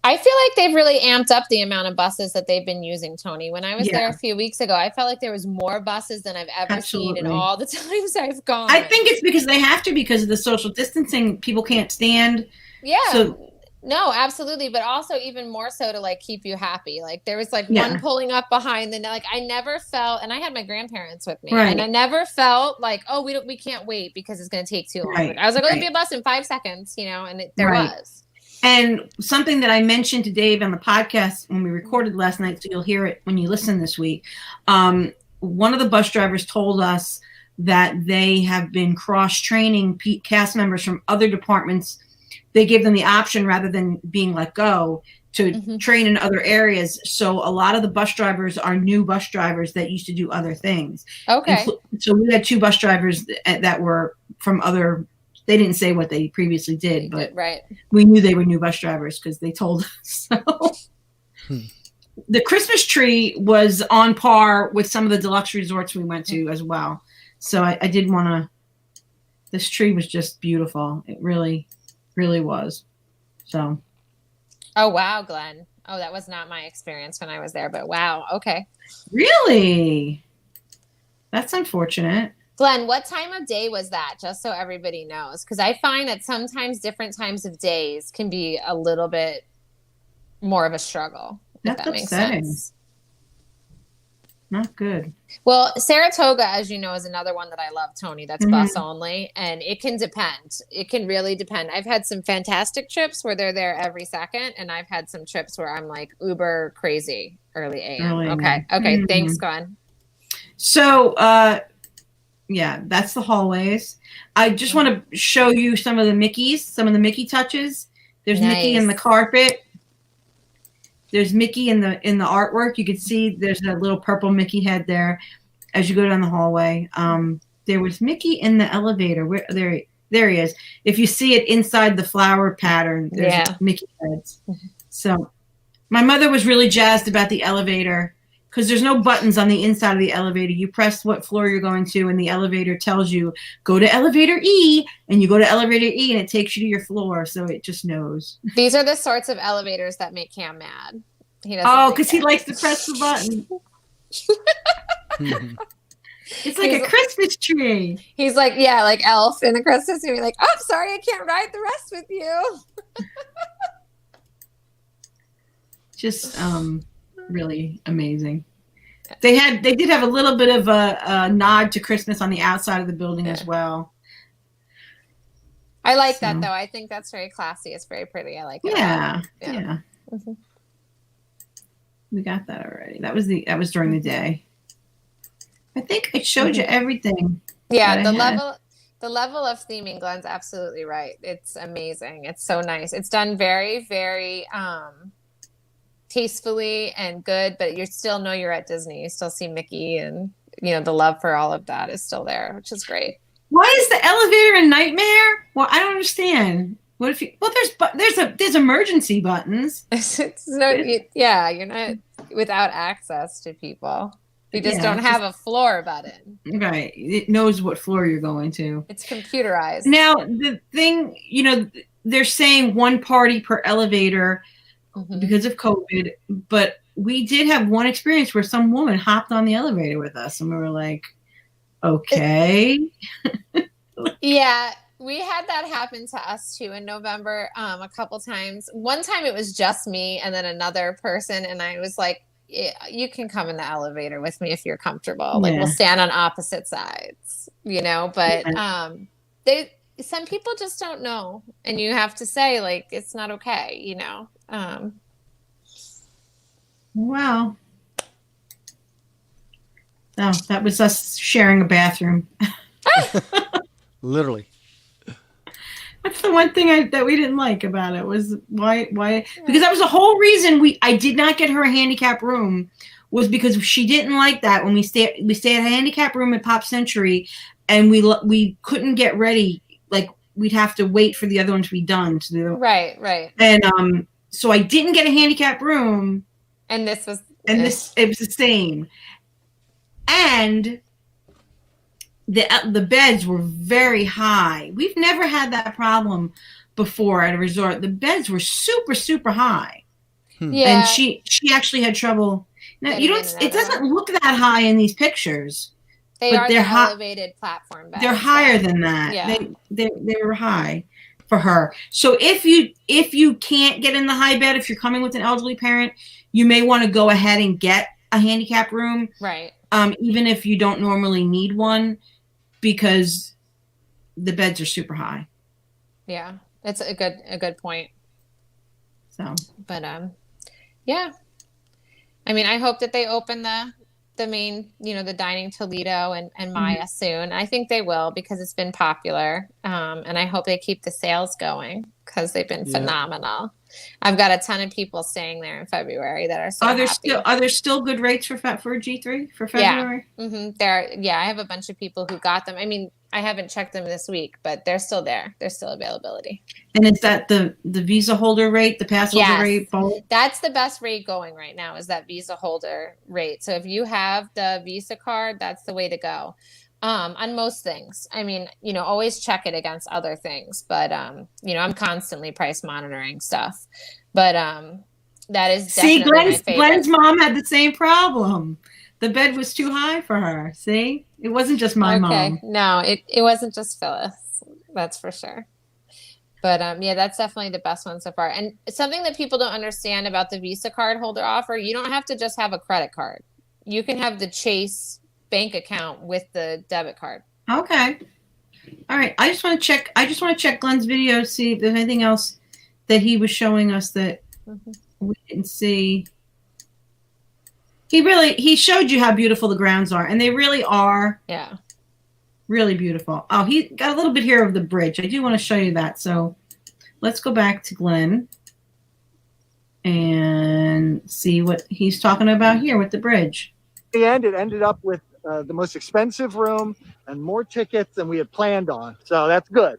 I feel like they've really amped up the amount of buses that they've been using, Toni. When I was there a few weeks ago, I felt like there was more buses than I've ever seen in all the times I've gone. I think it's because they have to, because of the social distancing. People can't stand. Yeah. So, no, absolutely. But also even more so to like keep you happy. Like there was like one pulling up behind I never felt, and I had my grandparents with me, and I never felt like, oh, we can't wait because it's going to take too long. Right. I was like, oh, there'll be a bus in 5 seconds, and there was. And something that I mentioned to Dave on the podcast when we recorded last night, so you'll hear it when you listen this week. One of the bus drivers told us that they have been cross-training cast members from other departments. They give them the option, rather than being let go, to train in other areas. So a lot of the bus drivers are new bus drivers that used to do other things. Okay. So we had 2 bus drivers that were from other. They didn't say what they previously did, but we knew they were new bus drivers because they told us. So. The Christmas tree was on par with some of the deluxe resorts we went to as well. So I did want to. This tree was just beautiful. It really, really was. So. Oh, wow, Glenn. Oh, that was not my experience when I was there, but wow. Okay. Really? That's unfortunate. Glenn, what time of day was that? Just so everybody knows. Because I find that sometimes different times of days can be a little bit more of a struggle, if That's that makes upsetting. sense. Not good. Well, Saratoga, as you know, is another one that I love, Tony. That's bus only. And it can depend. It can really depend. I've had some fantastic trips where they're there every second. And I've had some trips where I'm like uber crazy early AM. Okay. Thanks, Glenn. So, yeah, that's the hallways. I just want to show you some of the Mickey touches. There's Mickey in the carpet. There's Mickey in the artwork. You can see there's a little purple Mickey head there as you go down the hallway. There was Mickey in the elevator. Where there he is. If you see it inside the flower pattern, there's Mickey heads. So my mother was really jazzed about the elevator because there's no buttons on the inside of the elevator. You press what floor you're going to, and the elevator tells you, go to elevator E, and you go to elevator E, and it takes you to your floor, so it just knows. These are the sorts of elevators that make Cam mad. Because he likes to press the button. It's like a Christmas tree. He's like, yeah, like Elf in the Christmas tree. Like, oh, sorry, I can't ride the rest with you. Just really amazing. They did have a little bit of a nod to Christmas on the outside of the building as well. I like that though. I think that's very classy. It's very pretty. I like it. Yeah. Mm-hmm. We got that already. That was during the day. I think it showed you everything. Yeah, the level of theming, Glenn's absolutely right. It's amazing. It's so nice. It's done very, very tastefully and good, but you still know you're at Disney. You still see Mickey, and the love for all of that is still there, which is great. Why is the elevator a nightmare? Well, I don't understand. What if you? Well, there's emergency buttons. You're not without access to people. You just don't have a floor button. Right. It knows what floor you're going to. It's computerized. Now the thing, they're saying one party per elevator because of COVID, but we did have one experience where some woman hopped on the elevator with us, and we were like, okay. Yeah. We had that happen to us too in November a couple times. One time it was just me and then another person, and I was like, you can come in the elevator with me if you're comfortable. Like we'll stand on opposite sides, but some people just don't know, and you have to say like it's not okay, Wow. Oh, that was us sharing a bathroom. Literally. That's the one thing that we didn't like about it was why because that was the whole reason I did not get her a handicap room, was because she didn't like that when we stay at a handicap room at Pop Century, and we couldn't get ready, like we'd have to wait for the other one to be done. Right. And so I didn't get a handicap room, and it was the same, and the beds were very high. We've never had that problem before at a resort. The beds were super, super high. Yeah. And she actually had trouble. Now it doesn't look that high in these pictures. They're elevated platform beds. They're higher than that. Yeah. They were high for her. So if you can't get in the high bed, if you're coming with an elderly parent, you may want to go ahead and get a handicap room. Right. Even if you don't normally need one, because the beds are super high. Yeah, that's a good point. So, but yeah. I mean, I hope that they open the main, the Dining Toledo and Maya soon. I think they will, because it's been popular. And I hope they keep the sales going, because they've been phenomenal. I've got a ton of people staying there in February that are so happy. Are there still good rates for G3 for February? Yeah. I have a bunch of people who got them. I mean, I haven't checked them this week, but they're still there. There's still availability. And is that the Visa holder rate, the pass holder rate? Both? That's the best rate going right now, is that Visa holder rate. So if you have the Visa card, that's the way to go. On most things. I mean, always check it against other things, but, I'm constantly price monitoring stuff, but, that is definitely my favorite. Glenn's mom had the same problem. The bed was too high for her. See? It wasn't just my mom. No, it wasn't just Phyllis. That's for sure. But yeah, that's definitely the best one so far. And something that people don't understand about the Visa card holder offer, you don't have to just have a credit card. You can have the Chase bank account with the debit card. Okay. All right. I just want to check Glenn's video, see if there's anything else that he was showing us that we didn't see. He showed you how beautiful the grounds are, and they really are. Yeah. Really beautiful. Oh, he got a little bit here of the bridge. I do want to show you that. So let's go back to Glenn and see what he's talking about here with the bridge. In the end, it ended up with the most expensive room and more tickets than we had planned on. So that's good.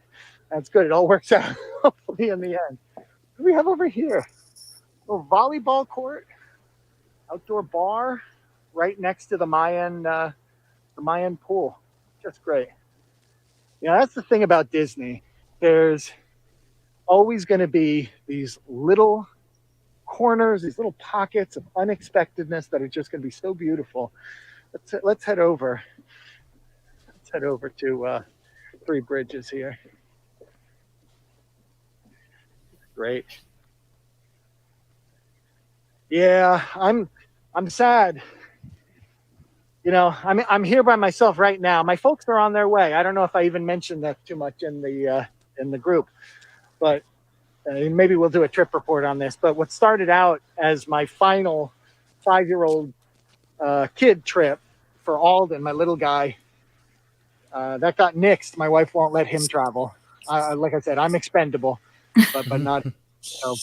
That's good. It all works out hopefully in the end. What do we have over here? A little volleyball court, outdoor bar right next to the Mayan pool. Just great. You know, that's the thing about Disney. There's always going to be these little corners, these little pockets of unexpectedness that are just going to be so beautiful. Let's head over. Let's head over to Three Bridges here. Great. Yeah, I'm sad. You know, I'm here by myself right now. My folks are on their way. I don't know if I even mentioned that too much in the group, but maybe we'll do a trip report on this. But what started out as my final 5-year-old kid trip for Alden, my little guy, that got nixed. My wife won't let him travel. Like I said, I'm expendable, but not. So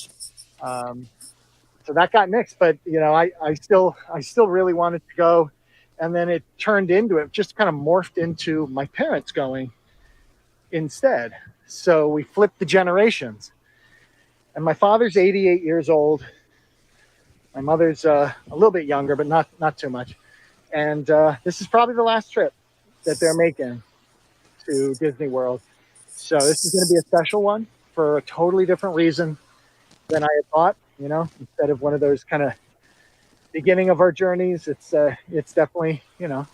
that got nixed. But you know, I still really wanted to go. And then it turned into, it just kind of morphed into my parents going instead. So we flipped the generations. And my father's 88 years old. My mother's a little bit younger, but not too much. And this is probably the last trip that they're making to Disney World. So this is going to be a special one for a totally different reason than I had thought. You know, instead of one of those kind of beginning of our journeys, it's definitely, you know,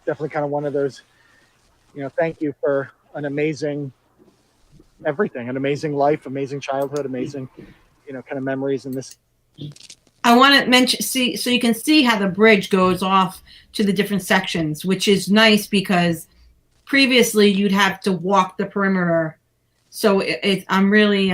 definitely kind of one of those, you know, thank you for an amazing everything, an amazing life, amazing childhood, amazing, you know, kind of memories in this. I want to mention, so you can see how the bridge goes off to the different sections, which is nice because previously you'd have to walk the perimeter. So I'm really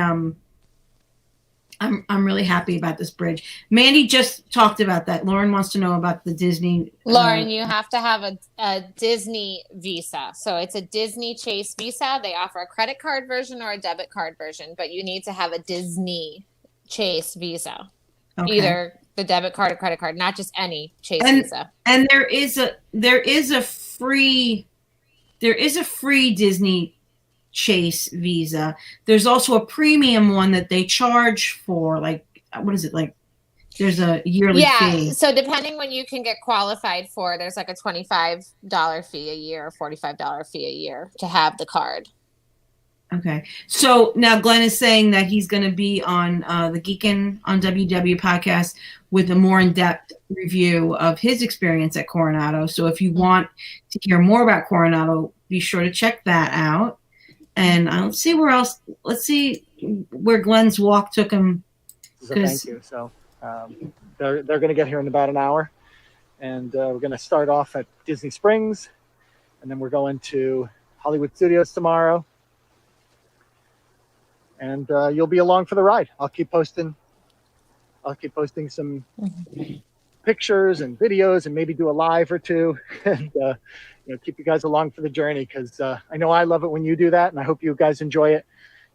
happy about this bridge. Mandie just talked about that. Lauren wants to know about the Disney. Lauren, you have to have a Disney Visa. So it's a Disney Chase Visa. They offer a credit card version or a debit card version, but you need to have a Disney Chase Visa. Okay. Either the debit card or credit card, not just any Chase Visa. And there is a free Disney Chase Visa. There's also a premium one that they charge for, like, what is it, like there's a yearly fee. So depending when you can get qualified for, there's like a $25 fee a year or $45 fee a year to have the card. Okay. So now Glenn is saying that he's going to be on the Geekin' on WW podcast with a more in-depth review of his experience at Coronado. So if you want to hear more about Coronado, be sure to check that out. And let's see where else. Let's see where Glenn's walk took him. So thank you. So they're going to get here in about an hour, and we're going to start off at Disney Springs, and then we're going to Hollywood Studios tomorrow. And you'll be along for the ride. I'll keep posting some pictures and videos, and maybe do a live or two, and keep you guys along for the journey, because I know I love it when you do that, and I hope you guys enjoy it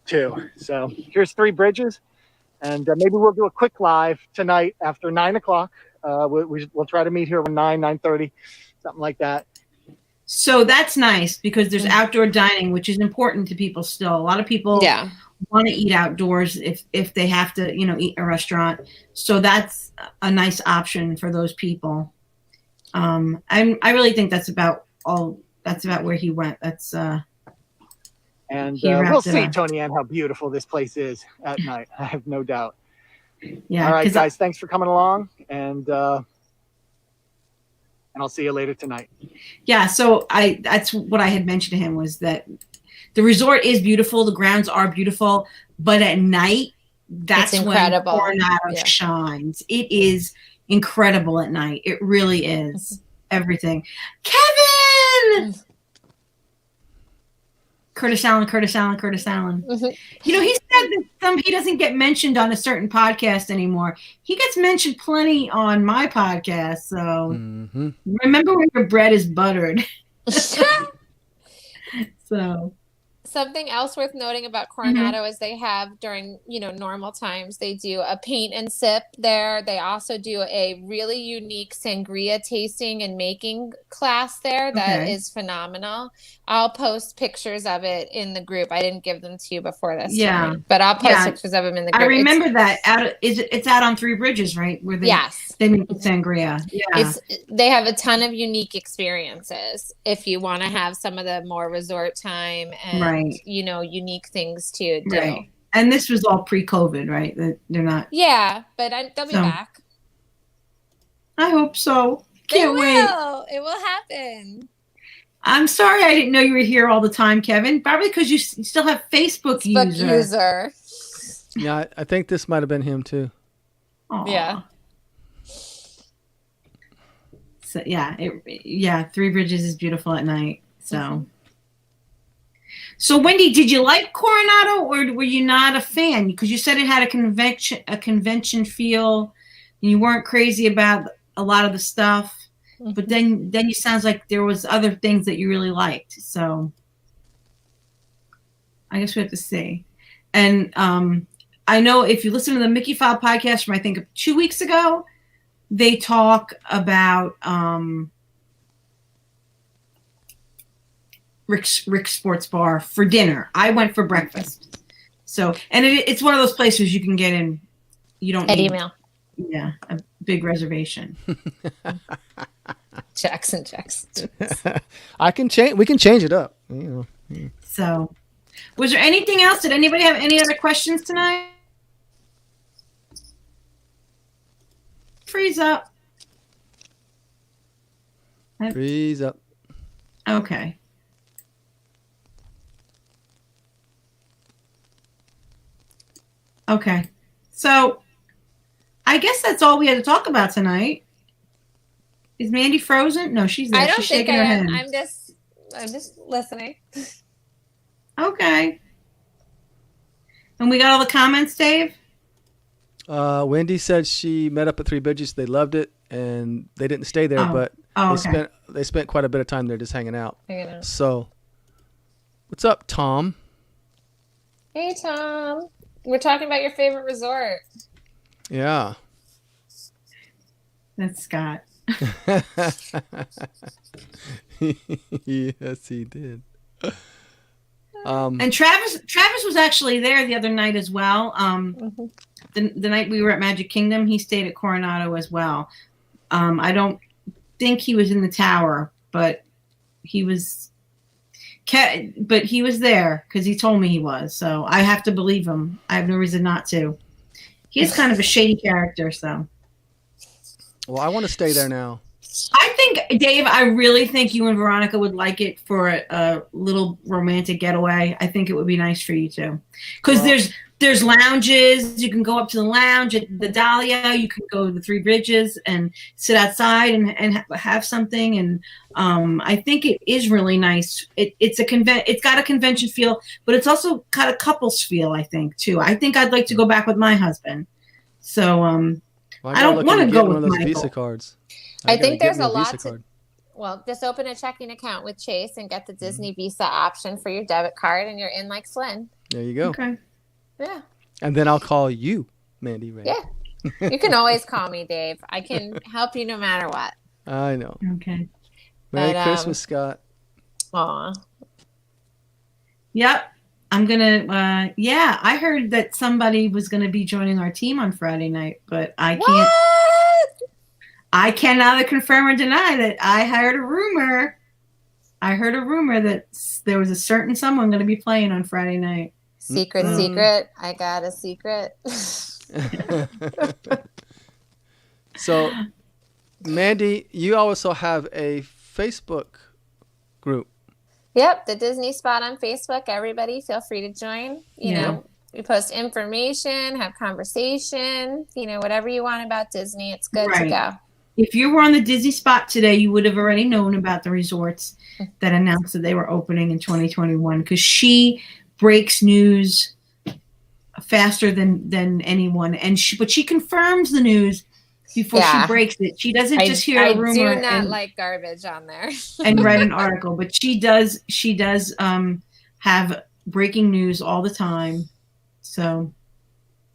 too. So here's Three Bridges, and maybe we'll do a quick live tonight after 9 o'clock. We'll try to meet here around 9:30, something like that. So that's nice because there's outdoor dining, which is important to people still. A lot of people want to eat outdoors if they have to, eat in a restaurant. So that's a nice option for those people. I really think that's about where he went. That's and we'll see, Toni-Ann, how beautiful this place is at night. I have no doubt. Yeah. All right, guys, thanks for coming along, and and I'll see you later tonight. Yeah, so that's what I had mentioned to him, was that the resort is beautiful, the grounds are beautiful, but at night, that's when incredible. Coronado shines. It is incredible at night. It really is. Everything. Kevin! Curtis Allen. Mm-hmm. You know, he said that he doesn't get mentioned on a certain podcast anymore. He gets mentioned plenty on my podcast. So remember when your bread is buttered. So something else worth noting about Coronado is they have, during, normal times, they do a paint and sip there. They also do a really unique sangria tasting and making class there that is phenomenal. I'll post pictures of it in the group. I didn't give them to you before this time, but I'll post pictures of them in the group. I remember it's out on Three Bridges, right? Where they make the sangria. Yeah. They have a ton of unique experiences if you want to have some of the more resort time and unique things to do. Right. And this was all pre-COVID, right? They're not. Yeah, but they'll be back. I hope so. Can't wait. It will happen. I'm sorry I didn't know you were here all the time, Kevin. Probably because you still have Facebook user. Yeah, I think this might have been him too. Aww. Yeah. So Three Bridges is beautiful at night. So. So Wendy, did you like Coronado, or were you not a fan? Because you said it had a convention feel, and you weren't crazy about a lot of the stuff. But then you sounds like there was other things that you really liked. So I guess we have to see. And I know if you listen to the Mickey File podcast from I think 2 weeks ago, they talk about Rick's Sports Bar for dinner. I went for breakfast. So, and it's one of those places you can get in. You don't need email. Yeah, a big reservation. Checks. We can change it up. So, was there anything else? Did anybody have any other questions tonight? Freeze up. Freeze up. Okay. Okay. So, I guess that's all we had to talk about tonight. Is Mandie frozen? No, she's there. I don't She's think shaking her head. I'm just listening. Okay. And we got all the comments, Dave? Wendy said she met up at Three Bridges. They loved it, and they didn't stay there, but they spent quite a bit of time there just hanging out. So, what's up, Tom? Hey, Tom. We're talking about your favorite resort. Yeah. That's Scott. Yes, he did. And Travis was actually there the other night as well. The night we were at Magic Kingdom, he stayed at Coronado as well. I don't think he was in the tower, but he was there because he told me he was. So I have to believe him. I have no reason not to. He's kind of a shady character, so. Well, I want to stay there now. I think, Dave, I really think you and Veronica would like it for a little romantic getaway. I think it would be nice for you too. Because there's lounges. You can go up to the lounge at the Dahlia. You can go to the Three Bridges and sit outside and have something. And I think it is really nice. It's got a convention feel, but it's also got a couples feel, I think, too. I think I'd like to go back with my husband. So I don't want to go with Michael. Visa cards. I think there's a lot to. Well, just open a checking account with Chase and get the Disney Visa option for your debit card, and you're in like Flynn. There you go. Okay. Yeah. And then I'll call you, Mandie. Ray. Yeah. You can always call me, Dave. I can help you no matter what. I know. Okay. Merry Christmas, Scott. Aw. Yep. I'm going to, I heard that somebody was going to be joining our team on Friday night, but I can't. What? I can neither confirm or deny that I heard a rumor. I heard a rumor that there was a certain someone going to be playing on Friday night. Secret. I got a secret. So, Mandie, you also have a Facebook group. Yep, the Disney Spot on Facebook. Everybody feel free to join. You know, we post information, have conversation, whatever you want about Disney. It's good to go. If you were on the Disney Spot today, you would have already known about the resorts that announced that they were opening in 2021, because she breaks news faster than anyone, but she confirms the news before she breaks it. She doesn't just hear a rumor. I do not like garbage on there and write an article, but she does have breaking news all the time. So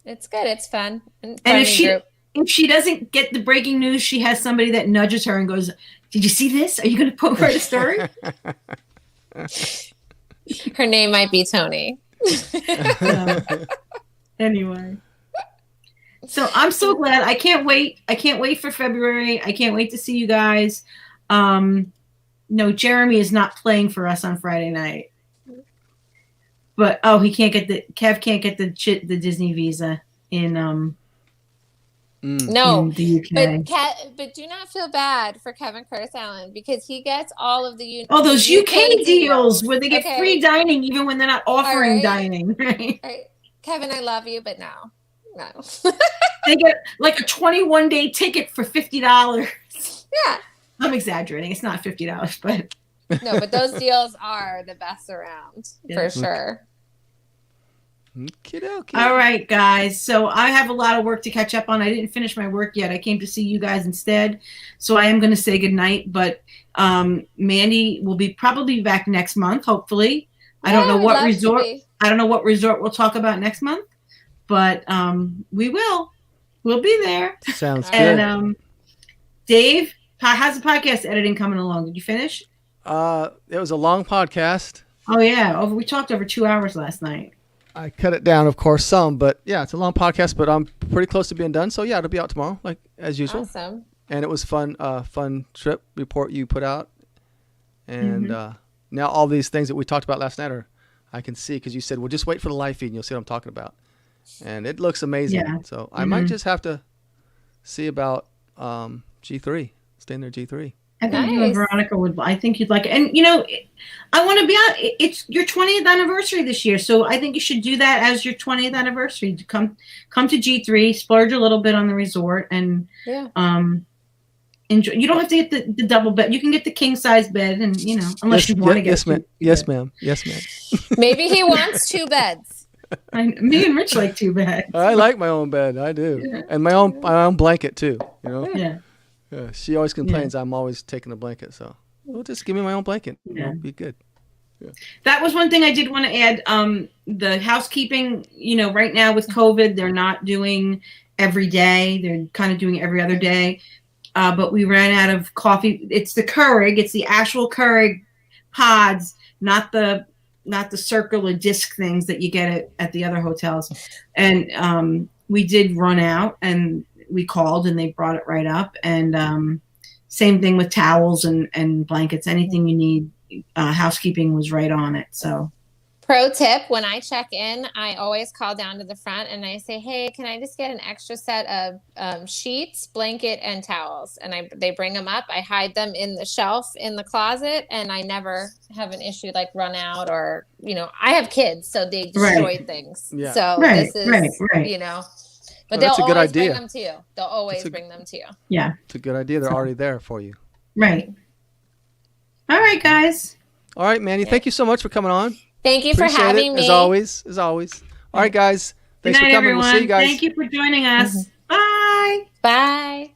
it's good. It's fun. And if she doesn't get the breaking news, she has somebody that nudges her and goes, "Did you see this? Are you going to write a story?" Her name might be Toni. Anyway. So I'm so glad. I can't wait. I can't wait for February. I can't wait to see you guys. No, Jeremy is not playing for us on Friday night. But Kev can't get the Disney visa in no, in the UK. But do not feel bad for Kevin Curtis Allen, because he gets all of the those UK deals where they get free dining even when they're not offering dining. Right? Kevin, I love you, but no. They get like a 21-day ticket for $50. Yeah. I'm exaggerating. It's not $50, but no, but those deals are the best around for sure. Okey-dokey. All right, guys. So I have a lot of work to catch up on. I didn't finish my work yet. I came to see you guys instead. So I am going to say goodnight, but Mandie will probably be back next month, hopefully. I don't know what resort. I don't know what resort we'll talk about next month, but we will. We'll be there. Sounds good. And Dave, how's the podcast editing coming along? Did you finish? It was a long podcast. Oh yeah, we talked over 2 hours last night. I cut it down, of course, some, but yeah, it's a long podcast, but I'm pretty close to being done. So yeah, it'll be out tomorrow, like as usual. Awesome. And it was fun trip report you put out. And now all these things that we talked about last night I can see, because you said, well, just wait for the live feed and you'll see what I'm talking about. And it looks amazing. Yeah. So I might just have to see about G3, staying there G3. I think you and Veronica would. I think you'd like it. And I want to be on. It's your 20th anniversary this year, so I think you should do that as your 20th anniversary. To come to G3, splurge a little bit on the resort, and enjoy. You don't have to get the double bed. You can get the king size bed, and unless you want to get. Yes, ma'am. Yes, ma'am. Yes, ma'am. Maybe he wants 2 beds. Me and Rich like 2 beds. I like my own bed. I do, and my own blanket too. Yeah. Yeah, she always complains I'm always taking a blanket, so just give me my own blanket. It'll be good. Yeah. That was one thing I did want to add. The housekeeping, right now with COVID, they're not doing every day. They're kind of doing every other day. But we ran out of coffee. It's the Keurig. It's the actual Keurig pods, not the circular disc things that you get at the other hotels. And we did run out, and we called and they brought it right up. And same thing with towels and blankets, anything you need. Housekeeping was right on it. So pro tip, when I check in, I always call down to the front and I say, hey, can I just get an extra set of sheets, blanket, and towels? And they bring them up. I hide them in the shelf in the closet, and I never have an issue like run out or, I have kids, so they destroy things. Yeah. So this is, but they'll always bring them to you. They'll always bring them to you. Yeah. It's a good idea. They're already there for you. Right. All right, guys. All right, Mandie. Thank you so much for coming on. Thank you for having me. As always. All right, guys. Thanks for coming. Everyone. We'll see you guys. Thank you for joining us. Bye. Bye.